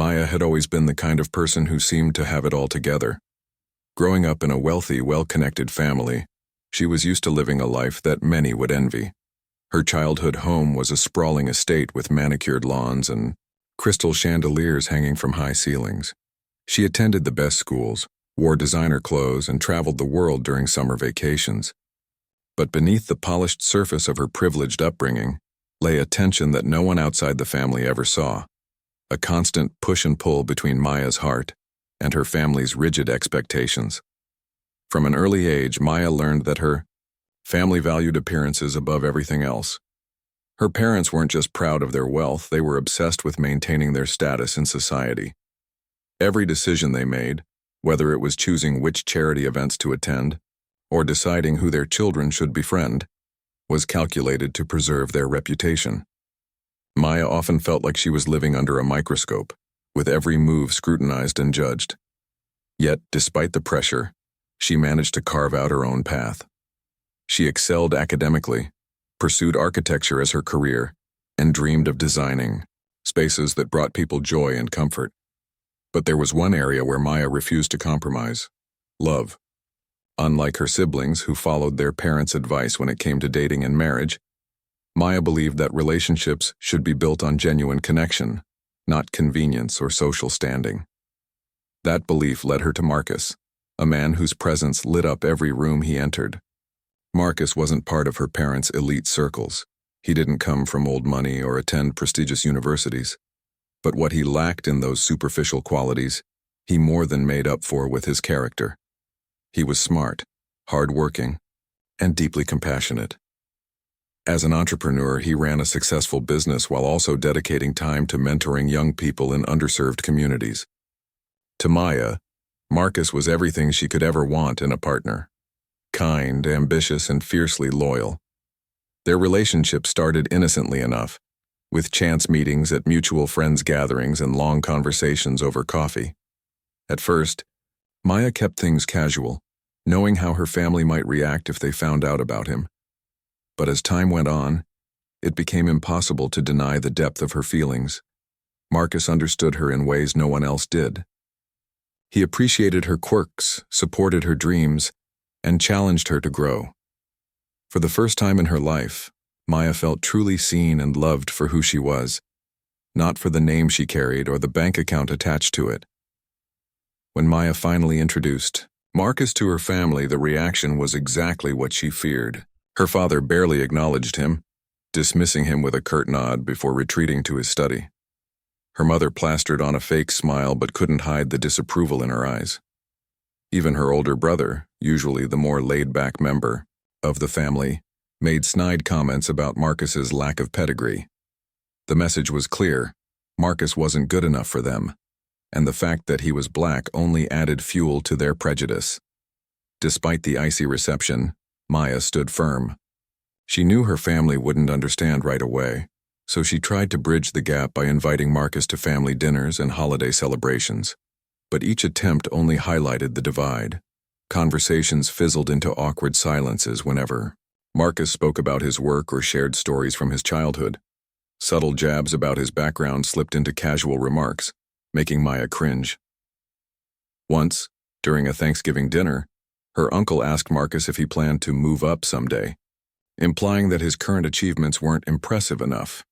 Maya had always been the kind of person who seemed to have it all together. Growing up in a wealthy, well-connected family, she was used to living a life that many would envy. Her childhood home was a sprawling estate with manicured lawns and crystal chandeliers hanging from high ceilings. She attended the best schools, wore designer clothes, and traveled the world during summer vacations. But beneath the polished surface of her privileged upbringing lay a tension that no one outside the family ever saw, a constant push and pull between Maya's heart and her family's rigid expectations. From an early age, Maya learned that her family valued appearances above everything else. Her parents weren't just proud of their wealth, they were obsessed with maintaining their status in society. Every decision they made, whether it was choosing which charity events to attend or deciding who their children should befriend, was calculated to preserve their reputation. Maya often felt like she was living under a microscope, with every move scrutinized and judged. Yet, despite the pressure, she managed to carve out her own path. She excelled academically, pursued architecture as her career, and dreamed of designing spaces that brought people joy and comfort. But there was one area where Maya refused to compromise: love. Unlike her siblings, who followed their parents' advice when it came to dating and marriage, Maya believed that relationships should be built on genuine connection, not convenience or social standing. That belief led her to Marcus, a man whose presence lit up every room he entered. Marcus wasn't part of her parents' elite circles. He didn't come from old money or attend prestigious universities. But what he lacked in those superficial qualities, he more than made up for with his character. He was smart, hard-working, and deeply compassionate. As an entrepreneur, he ran a successful business while also dedicating time to mentoring young people in underserved communities. To Maya, Marcus was everything she could ever want in a partner: kind, ambitious, and fiercely loyal. Their relationship started innocently enough, with chance meetings at mutual friends' gatherings and long conversations over coffee. At first, Maya kept things casual, knowing how her family might react if they found out about him. But as time went on, it became impossible to deny the depth of her feelings. Marcus understood her in ways no one else did. He appreciated her quirks, supported her dreams, and challenged her to grow. For the first time in her life, Maya felt truly seen and loved for who she was, not for the name she carried or the bank account attached to it. When Maya finally introduced Marcus to her family, the reaction was exactly what she feared. Her father barely acknowledged him, dismissing him with a curt nod before retreating to his study. Her mother plastered on a fake smile but couldn't hide the disapproval in her eyes. Even her older brother, usually the more laid-back member of the family, made snide comments about Marcus's lack of pedigree. The message was clear: Marcus wasn't good enough for them, and the fact that he was black only added fuel to their prejudice. Despite the icy reception, Maya stood firm. She knew her family wouldn't understand right away, so she tried to bridge the gap by inviting Marcus to family dinners and holiday celebrations. But each attempt only highlighted the divide. Conversations fizzled into awkward silences whenever Marcus spoke about his work or shared stories from his childhood. Subtle jabs about his background slipped into casual remarks, making Maya cringe. Once, during a Thanksgiving dinner, her uncle asked Marcus if he planned to move up someday, implying that his current achievements weren't impressive enough.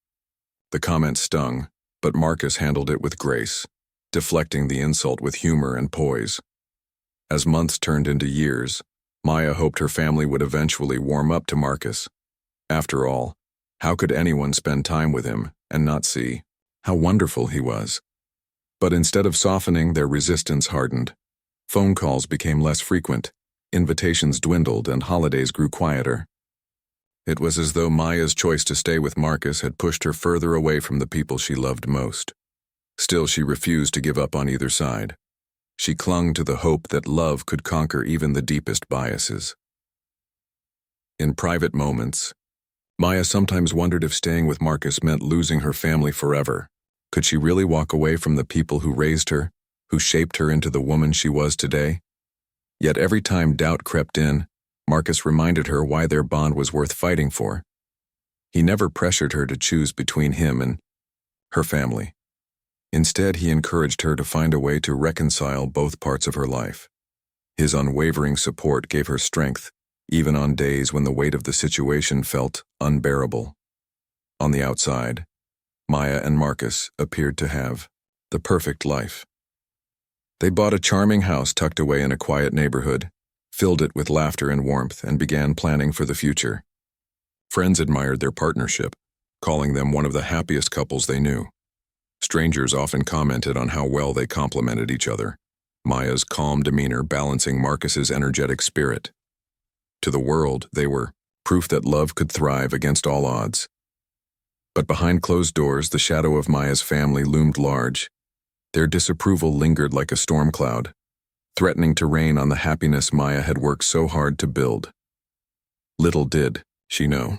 The comment stung, but Marcus handled it with grace, deflecting the insult with humor and poise. As months turned into years, Maya hoped her family would eventually warm up to Marcus. After all, how could anyone spend time with him and not see how wonderful he was? But instead of softening, their resistance hardened. Phone calls became less frequent, invitations dwindled, and holidays grew quieter. It was as though Maya's choice to stay with Marcus had pushed her further away from the people she loved most. Still, she refused to give up on either side. She clung to the hope that love could conquer even the deepest biases. In private moments, Maya sometimes wondered if staying with Marcus meant losing her family forever. Could she really walk away from the people who raised her, who shaped her into the woman she was today? Yet every time doubt crept in, Marcus reminded her why their bond was worth fighting for. He never pressured her to choose between him and her family. Instead, he encouraged her to find a way to reconcile both parts of her life. His unwavering support gave her strength, even on days when the weight of the situation felt unbearable. On the outside, Maya and Marcus appeared to have the perfect life. They bought a charming house tucked away in a quiet neighborhood, filled it with laughter and warmth, and began planning for the future. Friends admired their partnership, calling them one of the happiest couples they knew. Strangers often commented on how well they complemented each other, Maya's calm demeanor balancing Marcus's energetic spirit. To the world, they were proof that love could thrive against all odds. But behind closed doors, the shadow of Maya's family loomed large. Their disapproval lingered like a storm cloud, threatening to rain on the happiness Maya had worked so hard to build. Little did she know,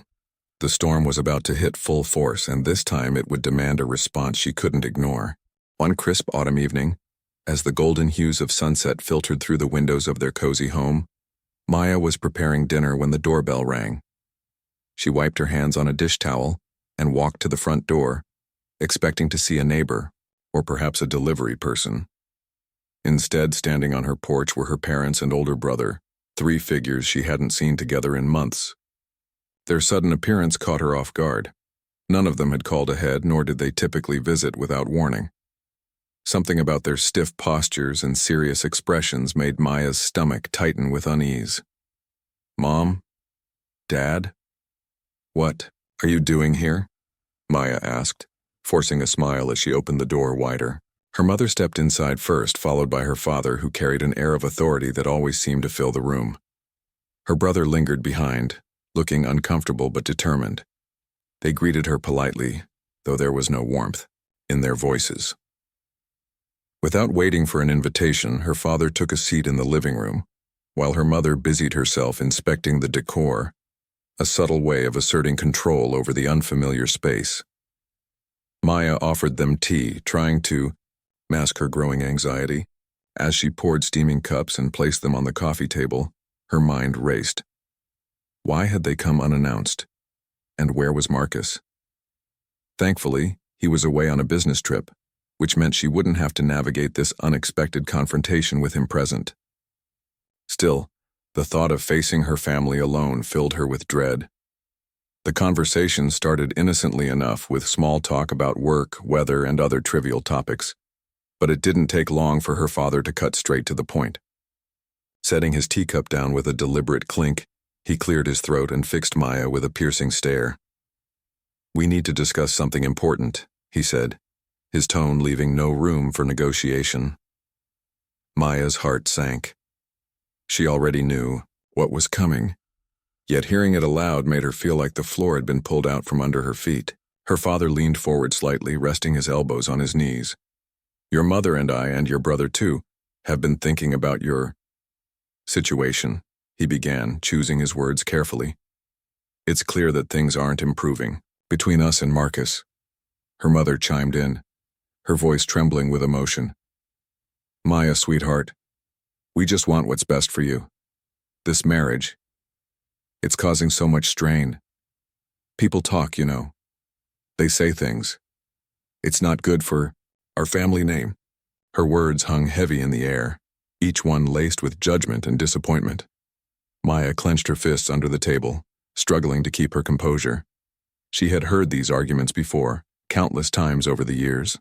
the storm was about to hit full force, and this time it would demand a response she couldn't ignore. One crisp autumn evening, as the golden hues of sunset filtered through the windows of their cozy home, Maya was preparing dinner when the doorbell rang. She wiped her hands on a dish towel and walked to the front door, expecting to see a neighbor, or perhaps a delivery person. Instead, standing on her porch were her parents and older brother, three figures she hadn't seen together in months. Their sudden appearance caught her off guard. None of them had called ahead, nor did they typically visit without warning. Something about their stiff postures and serious expressions made Maya's stomach tighten with unease. "Mom? Dad? What are you doing here?" Maya asked, forcing a smile as she opened the door wider. Her mother stepped inside first, followed by her father, who carried an air of authority that always seemed to fill the room. Her brother lingered behind, looking uncomfortable but determined. They greeted her politely, though there was no warmth in their voices. Without waiting for an invitation, her father took a seat in the living room, while her mother busied herself inspecting the decor, a subtle way of asserting control over the unfamiliar space. Maya offered them tea, trying to mask her growing anxiety. As she poured steaming cups and placed them on the coffee table, her mind raced. Why had they come unannounced? And where was Marcus? Thankfully, he was away on a business trip, which meant she wouldn't have to navigate this unexpected confrontation with him present. Still, the thought of facing her family alone filled her with dread. The conversation started innocently enough, with small talk about work, weather, and other trivial topics, but it didn't take long for her father to cut straight to the point. Setting his teacup down with a deliberate clink, he cleared his throat and fixed Maya with a piercing stare. "We need to discuss something important," he said, his tone leaving no room for negotiation. Maya's heart sank. She already knew what was coming, yet hearing it aloud made her feel like the floor had been pulled out from under her feet. Her father leaned forward slightly, resting his elbows on his knees. "Your mother and I, and your brother too, have been thinking about your situation," he began, choosing his words carefully. "It's clear that things aren't improving between us and Marcus." Her mother chimed in, her voice trembling with emotion. "Maya, sweetheart, we just want what's best for you. This marriage, it's causing so much strain. People talk, you know. They say things. It's not good for our family name." Her words hung heavy in the air, each one laced with judgment and disappointment. Maya clenched her fists under the table, struggling to keep her composure. She had heard these arguments before, countless times over the years,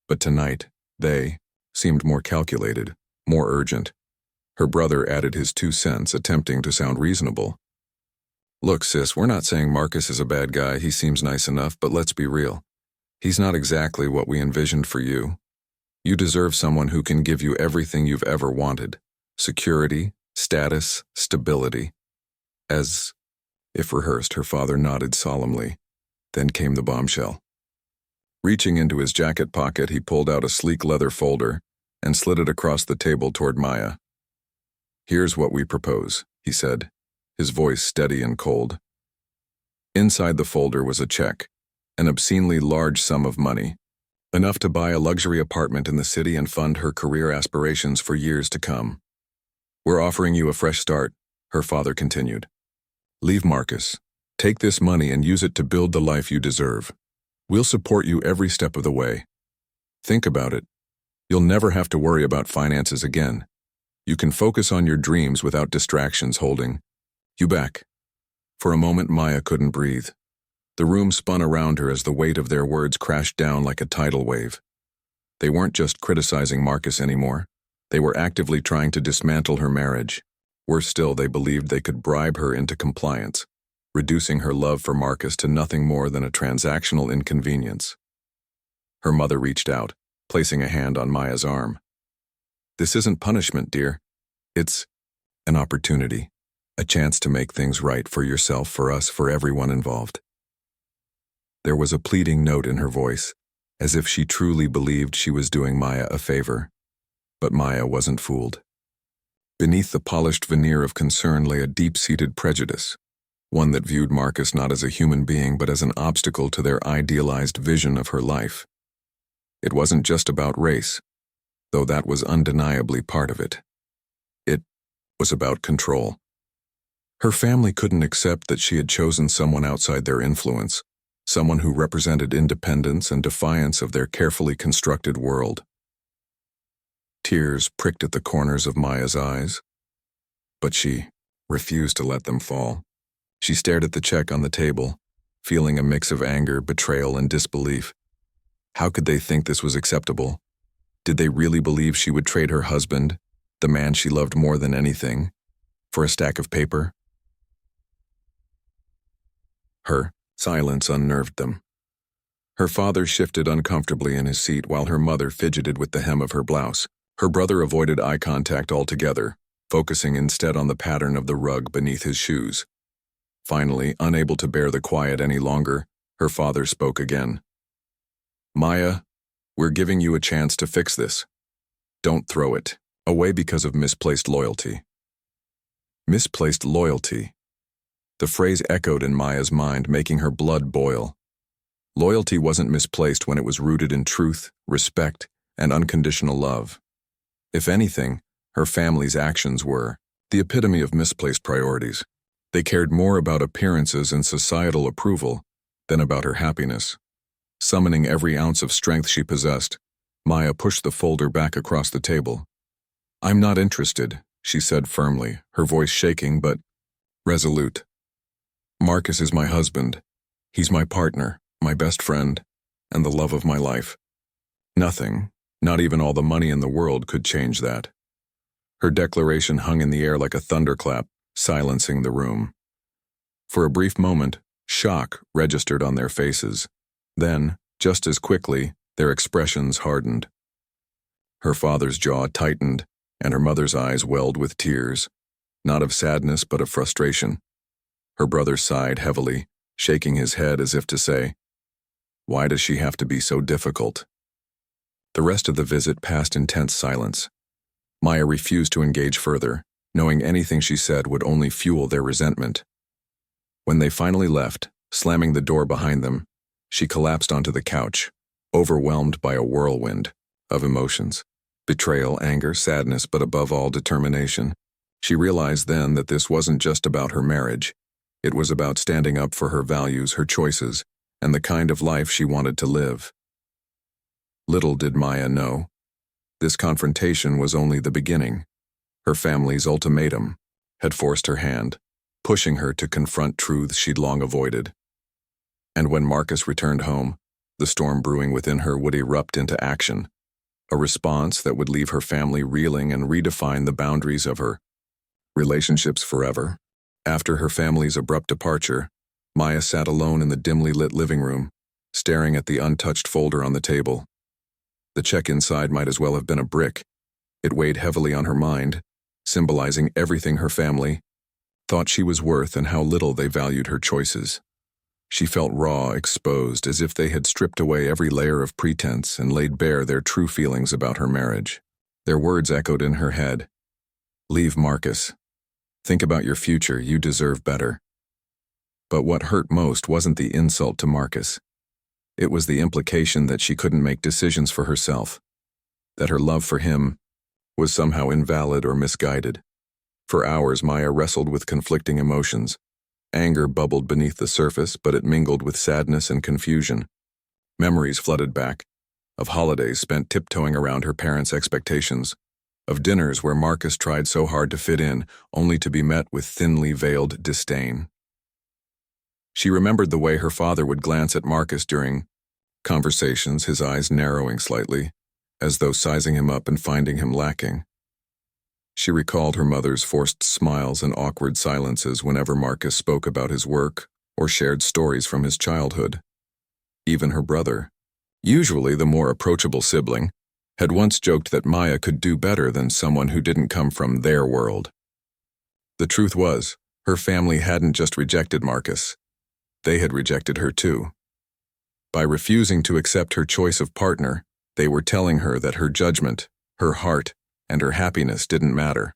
but tonight, they seemed more calculated, more urgent. Her brother added his 2 cents, attempting to sound reasonable. "Look, sis, we're not saying Marcus is a bad guy. He seems nice enough, but let's be real. He's not exactly what we envisioned for you. You deserve someone who can give you everything you've ever wanted: security, status, stability." As if rehearsed, her father nodded solemnly. Then came the bombshell. Reaching into his jacket pocket, he pulled out a sleek leather folder and slid it across the table toward Maya. "Here's what we propose," he said, his voice steady and cold. Inside the folder was a check, an obscenely large sum of money, enough to buy a luxury apartment in the city and fund her career aspirations for years to come. "We're offering you a fresh start," her father continued. "Leave Marcus. Take this money and use it to build the life you deserve. We'll support you every step of the way." Think about it. You'll never have to worry about finances again. You can focus on your dreams without distractions holding you back. For a moment, Maya couldn't breathe. The room spun around her as the weight of their words crashed down like a tidal wave. They weren't just criticizing Marcus anymore. They were actively trying to dismantle her marriage. Worse still, they believed they could bribe her into compliance, reducing her love for Marcus to nothing more than a transactional inconvenience. Her mother reached out, placing a hand on Maya's arm. "This isn't punishment, dear. It's an opportunity, a chance to make things right for yourself, for us, for everyone involved." There was a pleading note in her voice, as if she truly believed she was doing Maya a favor. But Maya wasn't fooled. Beneath the polished veneer of concern lay a deep-seated prejudice, one that viewed Marcus not as a human being but as an obstacle to their idealized vision of her life. It wasn't just about race, though that was undeniably part of it. It was about control. Her family couldn't accept that she had chosen someone outside their influence, someone who represented independence and defiance of their carefully constructed world. Tears pricked at the corners of Maya's eyes, but she refused to let them fall. She stared at the check on the table, feeling a mix of anger, betrayal, and disbelief. How could they think this was acceptable? Did they really believe she would trade her husband, the man she loved more than anything, for a stack of paper? Her silence unnerved them. Her father shifted uncomfortably in his seat while her mother fidgeted with the hem of her blouse. Her brother avoided eye contact altogether, focusing instead on the pattern of the rug beneath his shoes. Finally, unable to bear the quiet any longer, her father spoke again. "Maya, we're giving you a chance to fix this. Don't throw it away because of misplaced loyalty." Misplaced loyalty. The phrase echoed in Maya's mind, making her blood boil. Loyalty wasn't misplaced when it was rooted in truth, respect, and unconditional love. If anything, her family's actions were the epitome of misplaced priorities. They cared more about appearances and societal approval than about her happiness. Summoning every ounce of strength she possessed, Maya pushed the folder back across the table. "I'm not interested," she said firmly, her voice shaking but resolute. "Marcus is my husband. He's my partner, my best friend, and the love of my life. Nothing, not even all the money in the world, could change that." Her declaration hung in the air like a thunderclap, silencing the room. For a brief moment, shock registered on their faces. Then, just as quickly, their expressions hardened. Her father's jaw tightened, and her mother's eyes welled with tears, not of sadness but of frustration. Her brother sighed heavily, shaking his head as if to say, "Why does she have to be so difficult?" The rest of the visit passed in tense silence. Maya refused to engage further, knowing anything she said would only fuel their resentment. When they finally left, slamming the door behind them, she collapsed onto the couch, overwhelmed by a whirlwind of emotions. Betrayal, anger, sadness, but above all, determination. She realized then that this wasn't just about her marriage. It was about standing up for her values, her choices, and the kind of life she wanted to live. Little did Maya know, this confrontation was only the beginning. Her family's ultimatum had forced her hand, pushing her to confront truths she'd long avoided. And when Marcus returned home, the storm brewing within her would erupt into action, a response that would leave her family reeling and redefine the boundaries of her relationships forever. After her family's abrupt departure, Maya sat alone in the dimly lit living room, staring at the untouched folder on the table. The check inside might as well have been a brick. It weighed heavily on her mind, symbolizing everything her family thought she was worth and how little they valued her choices. She felt raw, exposed, as if they had stripped away every layer of pretense and laid bare their true feelings about her marriage. Their words echoed in her head. "Leave Marcus. Think about your future, you deserve better." But what hurt most wasn't the insult to Marcus. It was the implication that she couldn't make decisions for herself, that her love for him was somehow invalid or misguided. For hours, Maya wrestled with conflicting emotions. Anger bubbled beneath the surface, but it mingled with sadness and confusion. Memories flooded back, of holidays spent tiptoeing around her parents' expectations, of dinners where Marcus tried so hard to fit in, only to be met with thinly veiled disdain. She remembered the way her father would glance at Marcus during conversations, his eyes narrowing slightly, as though sizing him up and finding him lacking. She recalled her mother's forced smiles and awkward silences whenever Marcus spoke about his work or shared stories from his childhood. Even her brother, usually the more approachable sibling, had once joked that Maya could do better than someone who didn't come from their world. The truth was, her family hadn't just rejected Marcus. They had rejected her too. By refusing to accept her choice of partner, they were telling her that her judgment, her heart, and her happiness didn't matter.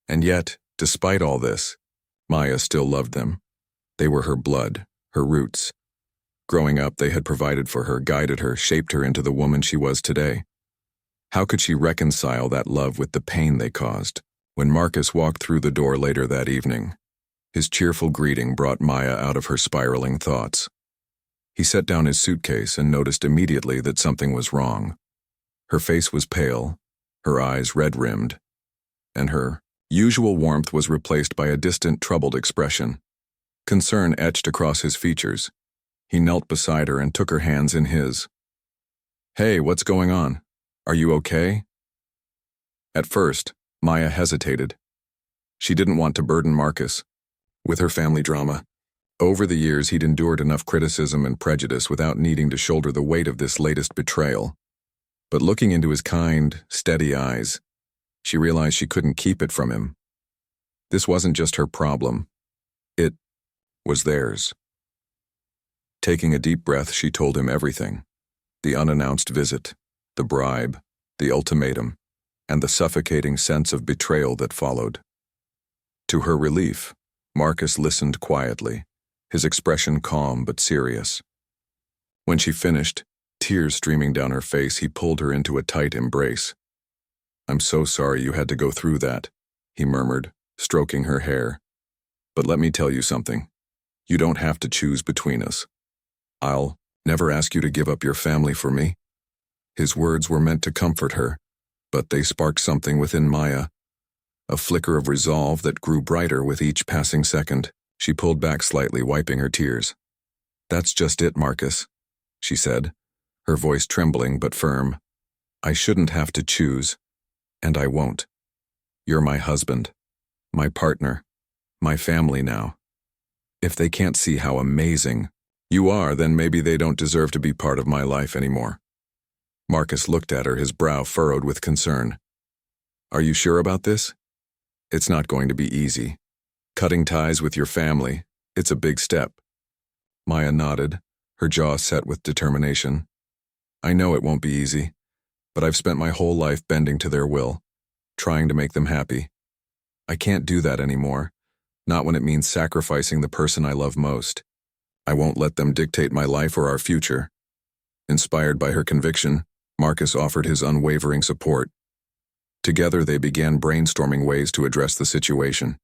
And yet, despite all this, Maya still loved them. They were her blood, her roots. Growing up, they had provided for her, guided her, shaped her into the woman she was today. How could she reconcile that love with the pain they caused? When Marcus walked through the door later that evening, his cheerful greeting brought Maya out of her spiraling thoughts. He set down his suitcase and noticed immediately that something was wrong. Her face was pale, her eyes red-rimmed, and her usual warmth was replaced by a distant, troubled expression. Concern etched across his features. He knelt beside her and took her hands in his. "Hey, what's going on? Are you okay?" At first, Maya hesitated. She didn't want to burden Marcus with her family drama. Over the years, he'd endured enough criticism and prejudice without needing to shoulder the weight of this latest betrayal. But looking into his kind, steady eyes, she realized she couldn't keep it from him. This wasn't just her problem. It was theirs. Taking a deep breath, she told him everything. The unannounced visit, the bribe, the ultimatum, and the suffocating sense of betrayal that followed. To her relief, Marcus listened quietly, his expression calm but serious. When she finished, tears streaming down her face, he pulled her into a tight embrace. "I'm so sorry you had to go through that," he murmured, stroking her hair. "But let me tell you something. You don't have to choose between us. I'll never ask you to give up your family for me." His words were meant to comfort her, but they sparked something within Maya, a flicker of resolve that grew brighter with each passing second. She pulled back slightly, wiping her tears. "That's just it, Marcus," she said, her voice trembling but firm. "I shouldn't have to choose, and I won't. You're my husband, my partner, my family now. If they can't see how amazing you are, then maybe they don't deserve to be part of my life anymore." Marcus looked at her, his brow furrowed with concern. "Are you sure about this? It's not going to be easy. Cutting ties with your family, it's a big step." Maya nodded, her jaw set with determination. "I know it won't be easy, but I've spent my whole life bending to their will, trying to make them happy. I can't do that anymore, not when it means sacrificing the person I love most. I won't let them dictate my life or our future." Inspired by her conviction, Marcus offered his unwavering support. Together they began brainstorming ways to address the situation.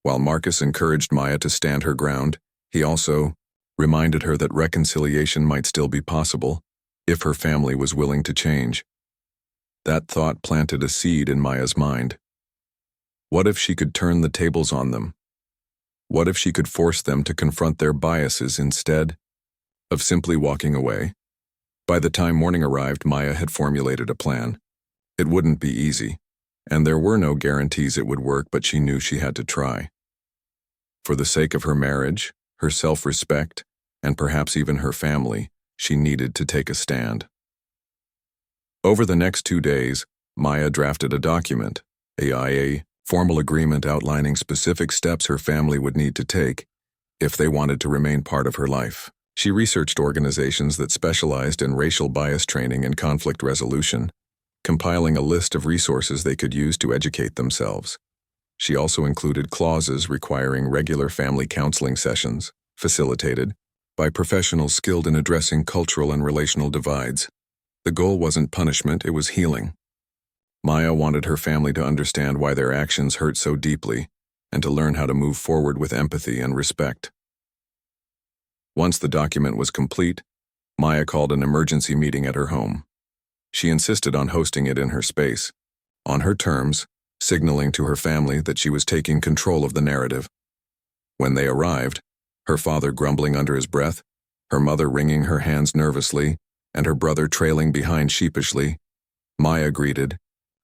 While Marcus encouraged Maya to stand her ground, he also reminded her that reconciliation might still be possible if her family was willing to change. That thought planted a seed in Maya's mind. What if she could turn the tables on them? What if she could force them to confront their biases instead of simply walking away? By the time morning arrived, Maya had formulated a plan. It wouldn't be easy, and there were no guarantees it would work, but she knew she had to try. For the sake of her marriage, her self-respect, and perhaps even her family, she needed to take a stand. Over the next 2 days, Maya drafted a document, a formal agreement outlining specific steps her family would need to take if they wanted to remain part of her life. She researched organizations that specialized in racial bias training and conflict resolution, compiling a list of resources they could use to educate themselves. She also included clauses requiring regular family counseling sessions, facilitated by professionals skilled in addressing cultural and relational divides. The goal wasn't punishment, it was healing. Maya wanted her family to understand why their actions hurt so deeply and to learn how to move forward with empathy and respect. Once the document was complete, Maya called an emergency meeting at her home. She insisted on hosting it in her space, on her terms, signaling to her family that she was taking control of the narrative. When they arrived, her father grumbling under his breath, her mother wringing her hands nervously, and her brother trailing behind sheepishly, Maya greeted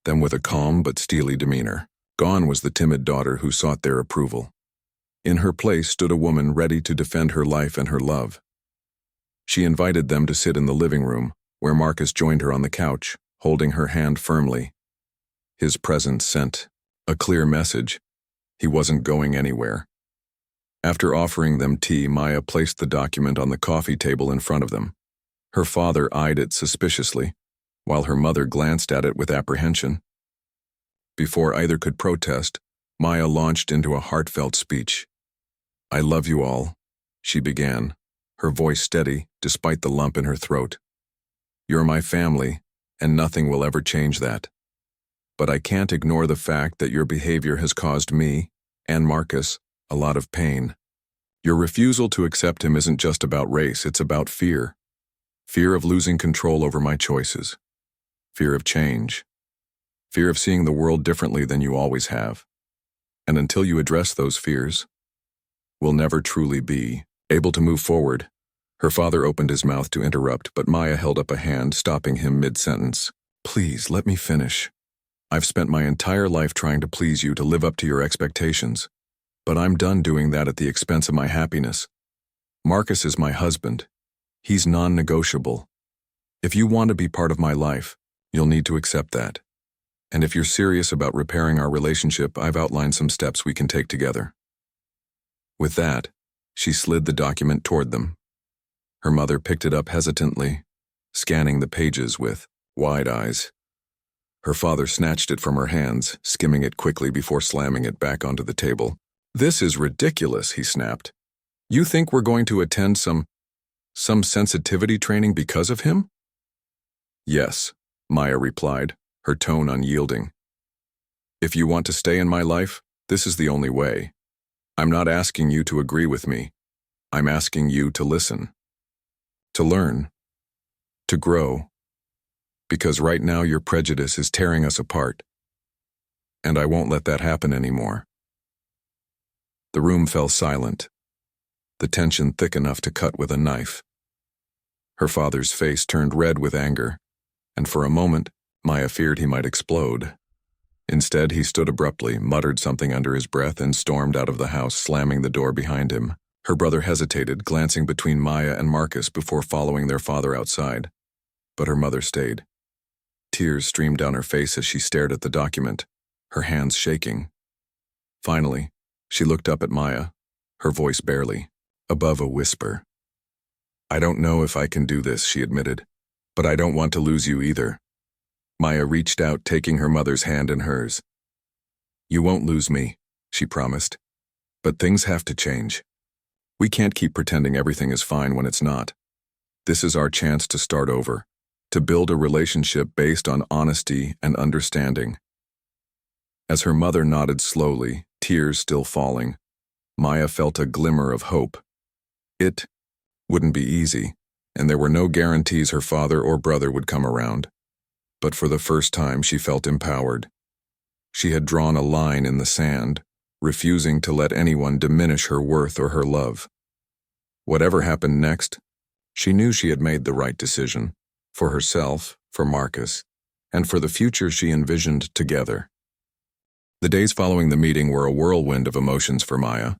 them with a calm but steely demeanor. Gone was the timid daughter who sought their approval. In her place stood a woman ready to defend her life and her love. She invited them to sit in the living room, where Marcus joined her on the couch, holding her hand firmly. His presence sent a clear message. He wasn't going anywhere. After offering them tea, Maya placed the document on the coffee table in front of them. Her father eyed it suspiciously, while her mother glanced at it with apprehension. Before either could protest, Maya launched into a heartfelt speech. "I love you all," she began, her voice steady despite the lump in her throat. "You're my family, and nothing will ever change that. But I can't ignore the fact that your behavior has caused me, and Marcus, a lot of pain. Your refusal to accept him isn't just about race, it's about fear. Fear of losing control over my choices. Fear of change. Fear of seeing the world differently than you always have. And until you address those fears, we'll never truly be able to move forward." Her father opened his mouth to interrupt, but Maya held up a hand, stopping him mid-sentence. "Please, let me finish. I've spent my entire life trying to please you, to live up to your expectations. But I'm done doing that at the expense of my happiness. Marcus is my husband. He's non-negotiable. If you want to be part of my life, you'll need to accept that. And if you're serious about repairing our relationship, I've outlined some steps we can take together." With that, she slid the document toward them. Her mother picked it up hesitantly, scanning the pages with wide eyes. Her father snatched it from her hands, skimming it quickly before slamming it back onto the table. "This is ridiculous," he snapped. "You think we're going to attend some sensitivity training because of him?" "Yes," Maya replied, her tone unyielding. "If you want to stay in my life, this is the only way. I'm not asking you to agree with me. I'm asking you to listen. To learn. To grow. Because right now your prejudice is tearing us apart. And I won't let that happen anymore." The room fell silent, the tension thick enough to cut with a knife. Her father's face turned red with anger, and for a moment, Maya feared he might explode. Instead, he stood abruptly, muttered something under his breath, and stormed out of the house, slamming the door behind him. Her brother hesitated, glancing between Maya and Marcus before following their father outside. But her mother stayed. Tears streamed down her face as she stared at the document, her hands shaking. Finally, she looked up at Maya, her voice barely above a whisper. "I don't know if I can do this," she admitted, "but I don't want to lose you either." Maya reached out, taking her mother's hand in hers. "You won't lose me," she promised. "But things have to change. We can't keep pretending everything is fine when it's not. This is our chance to start over, to build a relationship based on honesty and understanding." As her mother nodded slowly, tears still falling, Maya felt a glimmer of hope. It wouldn't be easy, and there were no guarantees her father or brother would come around. But for the first time, she felt empowered. She had drawn a line in the sand, refusing to let anyone diminish her worth or her love. Whatever happened next, she knew she had made the right decision, for herself, for Marcus, and for the future she envisioned together. The days following the meeting were a whirlwind of emotions for Maya.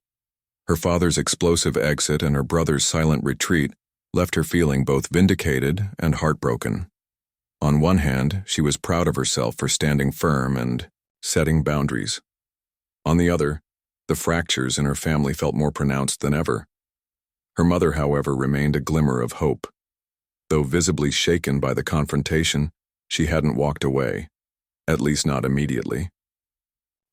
Her father's explosive exit and her brother's silent retreat left her feeling both vindicated and heartbroken. On one hand, she was proud of herself for standing firm and setting boundaries. On the other, the fractures in her family felt more pronounced than ever. Her mother, however, remained a glimmer of hope. Though visibly shaken by the confrontation, she hadn't walked away, at least not immediately.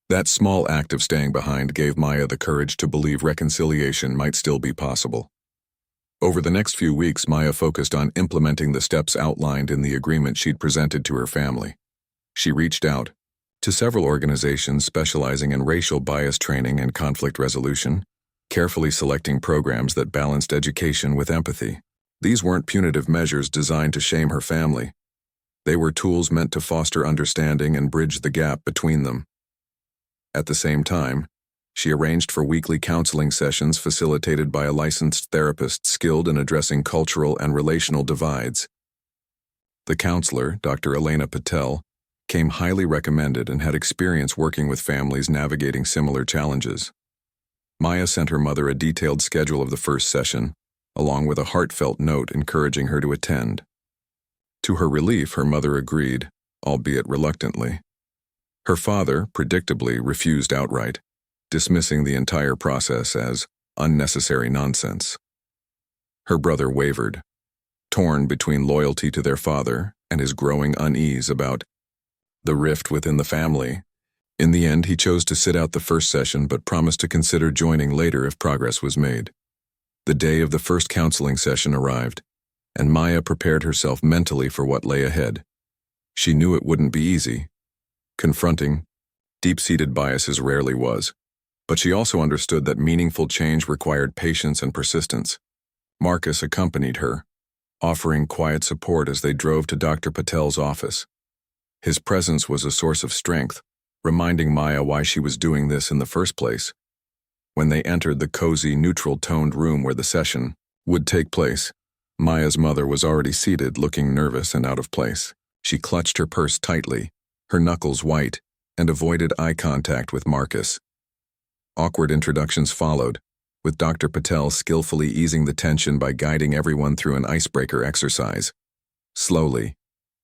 That small act of staying behind gave Maya the courage to believe reconciliation might still be possible. Over the next few weeks, Maya focused on implementing the steps outlined in the agreement she'd presented to her family. She reached out to several organizations specializing in racial bias training and conflict resolution, carefully selecting programs that balanced education with empathy. These weren't punitive measures designed to shame her family. They were tools meant to foster understanding and bridge the gap between them. At the same time, she arranged for weekly counseling sessions facilitated by a licensed therapist skilled in addressing cultural and relational divides. The counselor, Dr. Elena Patel, came highly recommended and had experience working with families navigating similar challenges. Maya sent her mother a detailed schedule of the first session, along with a heartfelt note encouraging her to attend. To her relief, her mother agreed, albeit reluctantly. Her father, predictably, refused outright, dismissing the entire process as unnecessary nonsense. Her brother wavered, torn between loyalty to their father and his growing unease about the rift within the family. In the end, he chose to sit out the first session but promised to consider joining later if progress was made. The day of the first counseling session arrived, and Maya prepared herself mentally for what lay ahead. She knew it wouldn't be easy. Confronting deep-seated biases rarely was, but she also understood that meaningful change required patience and persistence. Marcus accompanied her, offering quiet support as they drove to Dr. Patel's office. His presence was a source of strength, reminding Maya why she was doing this in the first place. When they entered the cozy, neutral-toned room where the session would take place, Maya's mother was already seated, looking nervous and out of place. She clutched her purse tightly, her knuckles white, and avoided eye contact with Marcus. Awkward introductions followed, with Dr. Patel skillfully easing the tension by guiding everyone through an icebreaker exercise. Slowly,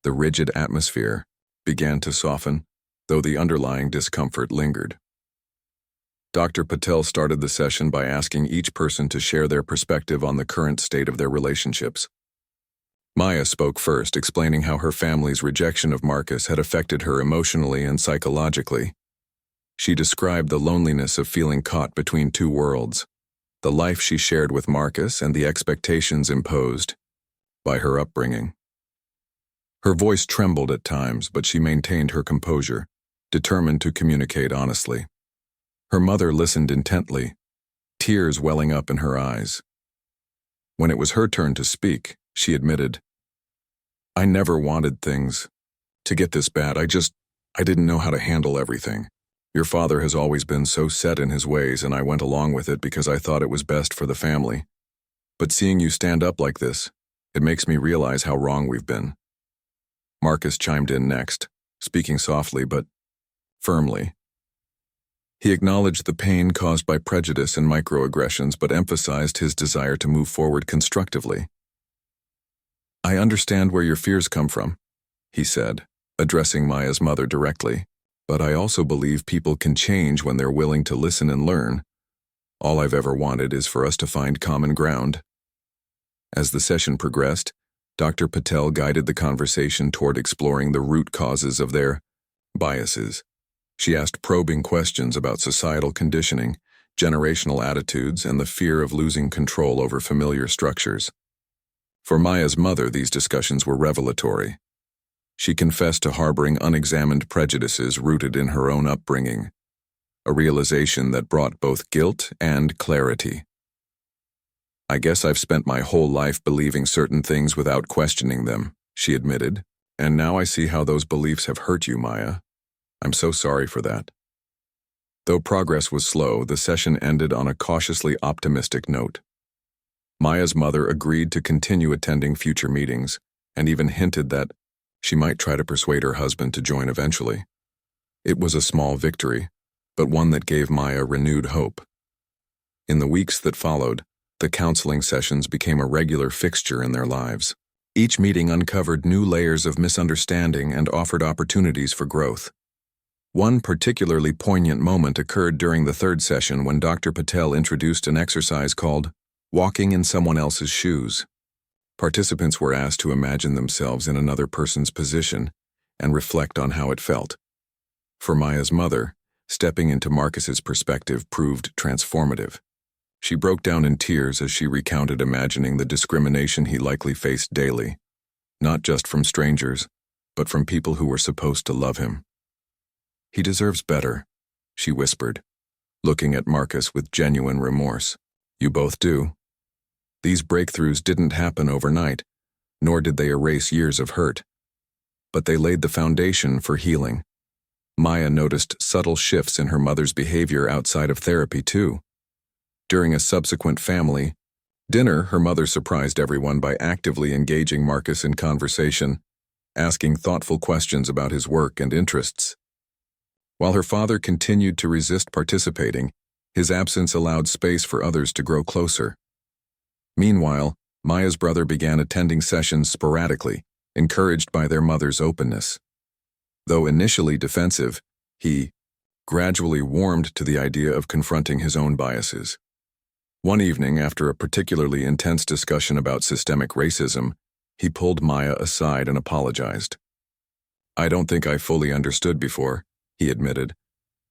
the rigid atmosphere began to soften, though the underlying discomfort lingered. Dr. Patel started the session by asking each person to share their perspective on the current state of their relationships. Maya spoke first, explaining how her family's rejection of Marcus had affected her emotionally and psychologically. She described the loneliness of feeling caught between two worlds, the life she shared with Marcus and the expectations imposed by her upbringing. Her voice trembled at times, but she maintained her composure, determined to communicate honestly. Her mother listened intently, tears welling up in her eyes. When it was her turn to speak, she admitted, "I never wanted things to get this bad. I didn't know how to handle everything. Your father has always been so set in his ways, and I went along with it because I thought it was best for the family. But seeing you stand up like this, it makes me realize how wrong we've been." Marcus chimed in next, speaking softly but firmly. He acknowledged the pain caused by prejudice and microaggressions, but emphasized his desire to move forward constructively. "I understand where your fears come from," he said, addressing Maya's mother directly, "but I also believe people can change when they're willing to listen and learn. All I've ever wanted is for us to find common ground." As the session progressed, Dr. Patel guided the conversation toward exploring the root causes of their biases. She asked probing questions about societal conditioning, generational attitudes, and the fear of losing control over familiar structures. For Maya's mother, these discussions were revelatory. She confessed to harboring unexamined prejudices rooted in her own upbringing, a realization that brought both guilt and clarity. "I guess I've spent my whole life believing certain things without questioning them," she admitted, "and now I see how those beliefs have hurt you, Maya. I'm so sorry for that." Though progress was slow, the session ended on a cautiously optimistic note. Maya's mother agreed to continue attending future meetings, and even hinted that she might try to persuade her husband to join eventually. It was a small victory, but one that gave Maya renewed hope. In the weeks that followed, the counseling sessions became a regular fixture in their lives. Each meeting uncovered new layers of misunderstanding and offered opportunities for growth. One particularly poignant moment occurred during the third session when Dr. Patel introduced an exercise called walking in someone else's shoes. Participants were asked to imagine themselves in another person's position and reflect on how it felt. For Maya's mother, stepping into Marcus's perspective proved transformative. She broke down in tears as she recounted imagining the discrimination he likely faced daily, not just from strangers, but from people who were supposed to love him. "He deserves better," she whispered, looking at Marcus with genuine remorse. "You both do." These breakthroughs didn't happen overnight, nor did they erase years of hurt. But they laid the foundation for healing. Maya noticed subtle shifts in her mother's behavior outside of therapy, too. During a subsequent family dinner, her mother surprised everyone by actively engaging Marcus in conversation, asking thoughtful questions about his work and interests. While her father continued to resist participating, his absence allowed space for others to grow closer. Meanwhile, Maya's brother began attending sessions sporadically, encouraged by their mother's openness. Though initially defensive, he gradually warmed to the idea of confronting his own biases. One evening, after a particularly intense discussion about systemic racism, he pulled Maya aside and apologized. "I don't think I fully understood before," he admitted,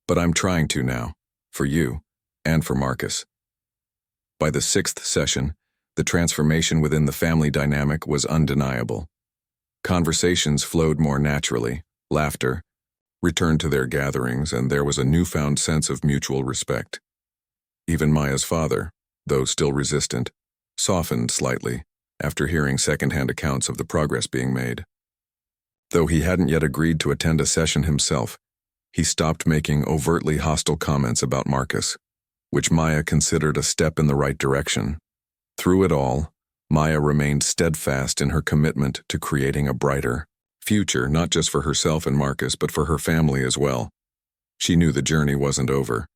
"but I'm trying to now, for you, and for Marcus." By the 6th session, the transformation within the family dynamic was undeniable. Conversations flowed more naturally, laughter returned to their gatherings, and there was a newfound sense of mutual respect. Even Maya's father, though still resistant, softened slightly after hearing secondhand accounts of the progress being made. Though he hadn't yet agreed to attend a session himself, he stopped making overtly hostile comments about Marcus, which Maya considered a step in the right direction. Through it all, Maya remained steadfast in her commitment to creating a brighter future, not just for herself and Marcus, but for her family as well. She knew the journey wasn't over.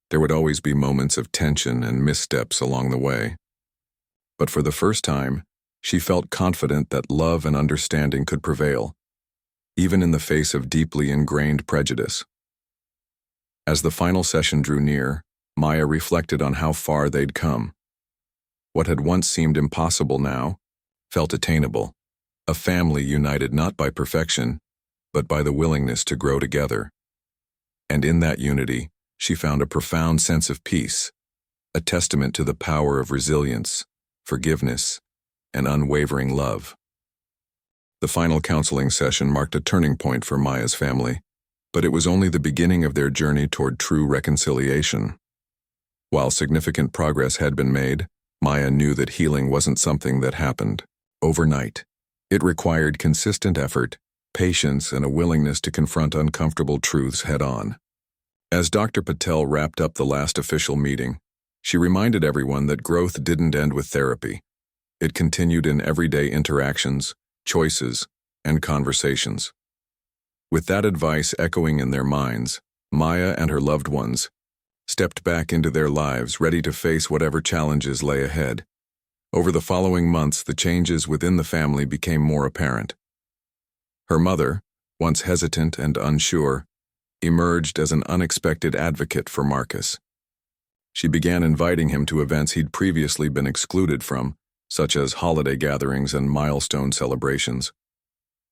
There would always be moments of tension and missteps along the way. But for the first time, she felt confident that love and understanding could prevail, even in the face of deeply ingrained prejudice. As the final session drew near, Maya reflected on how far they'd come. What had once seemed impossible now felt attainable, a family united not by perfection, but by the willingness to grow together. And in that unity, she found a profound sense of peace, a testament to the power of resilience, forgiveness, and unwavering love. The final counseling session marked a turning point for Maya's family, but it was only the beginning of their journey toward true reconciliation. While significant progress had been made, Maya knew that healing wasn't something that happened overnight. It required consistent effort, patience, and a willingness to confront uncomfortable truths head-on. As Dr. Patel wrapped up the last official meeting, she reminded everyone that growth didn't end with therapy. It continued in everyday interactions, choices, and conversations. With that advice echoing in their minds, Maya and her loved ones stepped back into their lives, ready to face whatever challenges lay ahead. Over the following months, the changes within the family became more apparent. Her mother, once hesitant and unsure, emerged as an unexpected advocate for Marcus. She began inviting him to events he'd previously been excluded from, such as holiday gatherings and milestone celebrations.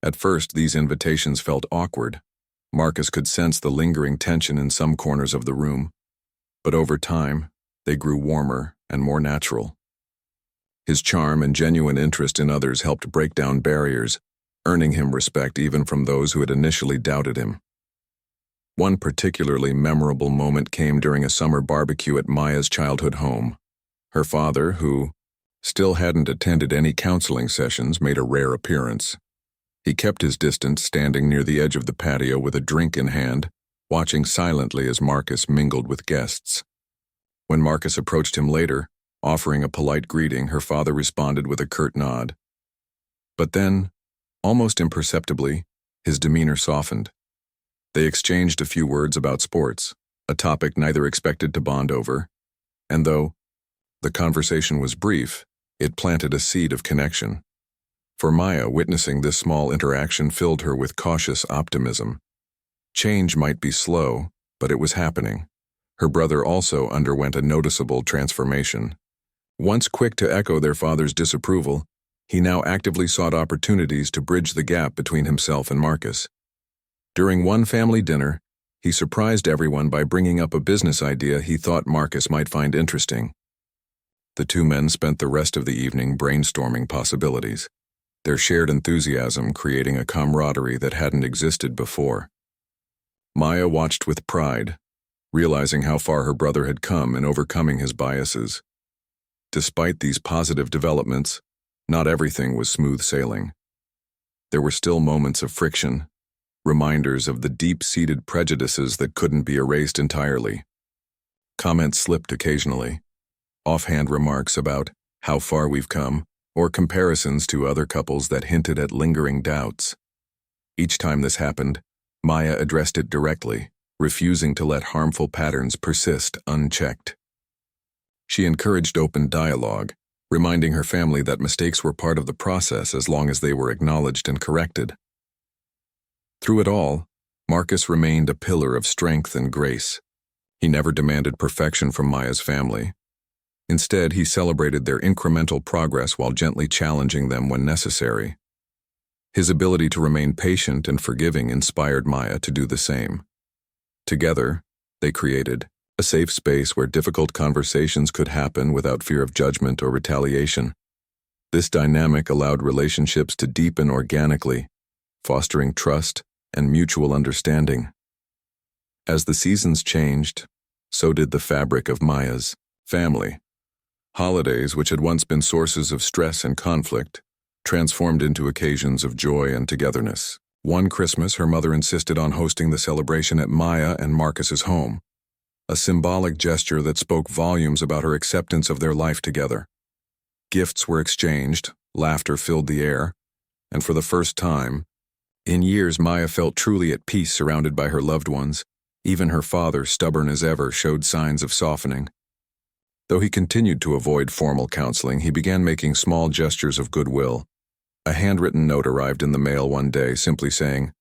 At first, these invitations felt awkward. Marcus could sense the lingering tension in some corners of the room. But over time, they grew warmer and more natural. His charm and genuine interest in others helped break down barriers, earning him respect even from those who had initially doubted him. One particularly memorable moment came during a summer barbecue at Maya's childhood home. Her father, who still hadn't attended any counseling sessions, made a rare appearance. He kept his distance, standing near the edge of the patio with a drink in hand, watching silently as Marcus mingled with guests. When Marcus approached him later, offering a polite greeting, her father responded with a curt nod. But then, almost imperceptibly, his demeanor softened. They exchanged a few words about sports, a topic neither expected to bond over, and though the conversation was brief, it planted a seed of connection. For Maya, witnessing this small interaction filled her with cautious optimism. Change might be slow, but it was happening. Her brother also underwent a noticeable transformation. Once quick to echo their father's disapproval, he now actively sought opportunities to bridge the gap between himself and Marcus. During one family dinner, he surprised everyone by bringing up a business idea he thought Marcus might find interesting. The two men spent the rest of the evening brainstorming possibilities, their shared enthusiasm creating a camaraderie that hadn't existed before. Maya watched with pride, realizing how far her brother had come in overcoming his biases. Despite these positive developments, not everything was smooth sailing. There were still moments of friction, reminders of the deep-seated prejudices that couldn't be erased entirely. Comments slipped occasionally, offhand remarks about how far we've come, or comparisons to other couples that hinted at lingering doubts. Each time this happened, Maya addressed it directly, refusing to let harmful patterns persist unchecked. She encouraged open dialogue, reminding her family that mistakes were part of the process as long as they were acknowledged and corrected. Through it all, Marcus remained a pillar of strength and grace. He never demanded perfection from Maya's family. Instead, he celebrated their incremental progress while gently challenging them when necessary. His ability to remain patient and forgiving inspired Maya to do the same. Together, they created a safe space where difficult conversations could happen without fear of judgment or retaliation. This dynamic allowed relationships to deepen organically, fostering trust and mutual understanding. As the seasons changed, so did the fabric of Maya's family. Holidays, which had once been sources of stress and conflict, transformed into occasions of joy and togetherness. One Christmas, her mother insisted on hosting the celebration at Maya and Marcus's home, a symbolic gesture that spoke volumes about her acceptance of their life together. Gifts were exchanged, laughter filled the air, and for the first time in years, Maya felt truly at peace surrounded by her loved ones. Even her father, stubborn as ever, showed signs of softening. Though he continued to avoid formal counseling, he began making small gestures of goodwill. A handwritten note arrived in the mail one day, simply saying,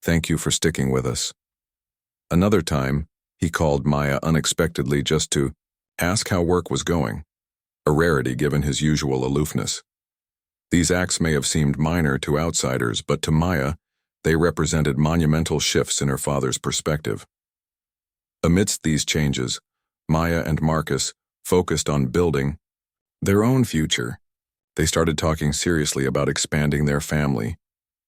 "Thank you for sticking with us." Another time, he called Maya unexpectedly just to ask how work was going, a rarity given his usual aloofness. These acts may have seemed minor to outsiders, but to Maya, they represented monumental shifts in her father's perspective. Amidst these changes, Maya and Marcus focused on building their own future. They started talking seriously about expanding their family,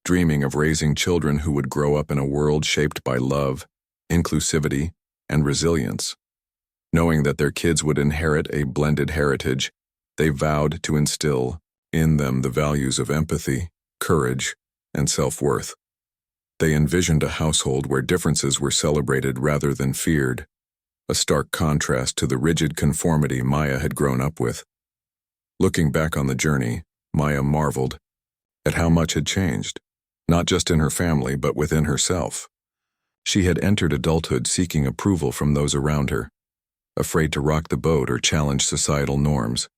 dreaming of raising children who would grow up in a world shaped by love, inclusivity, and resilience. Knowing that their kids would inherit a blended heritage, they vowed to instill in them the values of empathy, courage, and self-worth. They envisioned a household where differences were celebrated rather than feared, a stark contrast to the rigid conformity Maya had grown up with. Looking back on the journey, Maya marveled at how much had changed, not just in her family but within herself. She had entered adulthood seeking approval from those around her, afraid to rock the boat or challenge societal norms.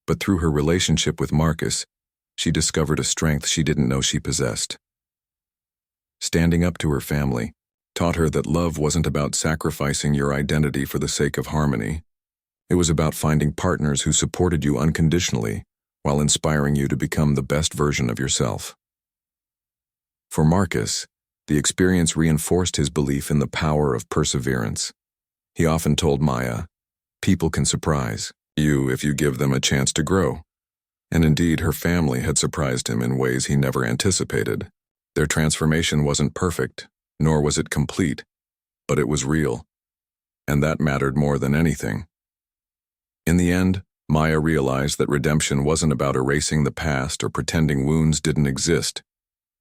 But through her relationship with Marcus, she discovered a strength she didn't know she possessed. Standing up to her family taught her that love wasn't about sacrificing your identity for the sake of harmony. It was about finding partners who supported you unconditionally while inspiring you to become the best version of yourself. For Marcus, the experience reinforced his belief in the power of perseverance. He often told Maya, "People can surprise you if you give them a chance to grow." And indeed, her family had surprised him in ways he never anticipated. Their transformation wasn't perfect, nor was it complete, but it was real. And that mattered more than anything. In the end, Maya realized that redemption wasn't about erasing the past or pretending wounds didn't exist.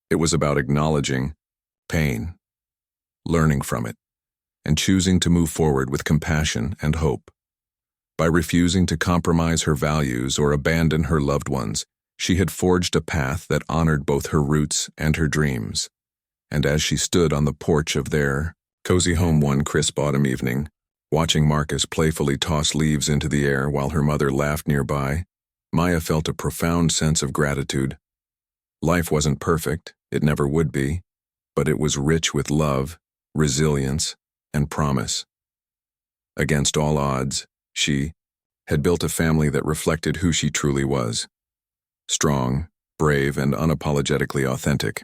It was about acknowledging pain, learning from it, and choosing to move forward with compassion and hope. By refusing to compromise her values or abandon her loved ones, she had forged a path that honored both her roots and her dreams. And as she stood on the porch of their cozy home one crisp autumn evening, watching Marcus playfully toss leaves into the air while her mother laughed nearby, Maya felt a profound sense of gratitude. Life wasn't perfect, it never would be, but it was rich with love, resilience, and promise. Against all odds, she had built a family that reflected who she truly was: strong, brave, and unapologetically authentic.